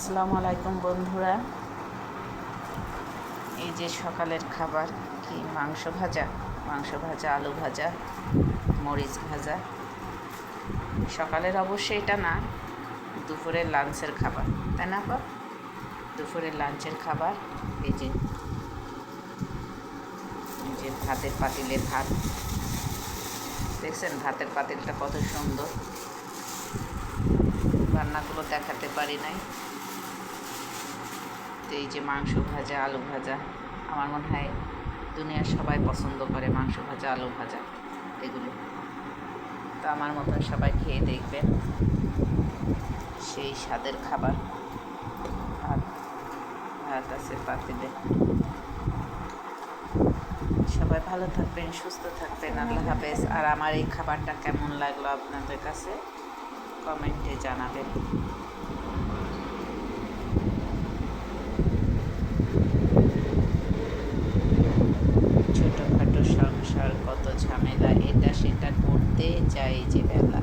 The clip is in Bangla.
আসসালামু আলাইকুম বন্ধুরা। এই যে সকালের খাবার কি মাংস ভাজা, আলু ভাজা, মরিচ ভাজা। সকালের অবশ্যই এটা না, দুপুরের লাঞ্চের খাবার, তাই না আপা? দুপুরের লাঞ্চের খাবার। এই যে ভাতের পাতিলে ভাত দেখছেন, ভাতের পাতিলটা কত সুন্দর। রান্নাগুলো দেখাতে পারি নাই। তো এই যে মাংস ভাজা, আলু ভাজা, আমার মনে হয় দুনিয়ার সবাই পছন্দ করে মাংস ভাজা, আলু ভাজা এগুলো। তো আমার মতন সবাই খেয়ে দেখবেন, সেই স্বাদের খাবার। ভাত আছে পাতিলে। সবাই ভালো থাকবেন, সুস্থ থাকবেন, আল্লাহ হাফেজ। আর আমার এই খাবারটা কেমন লাগলো আপনাদের কাছে কমেন্টে জানাবেন। ছোটোখাটো সংসার, কত ঝামেলা, এটা সেটা করতে যাই যে বেলা।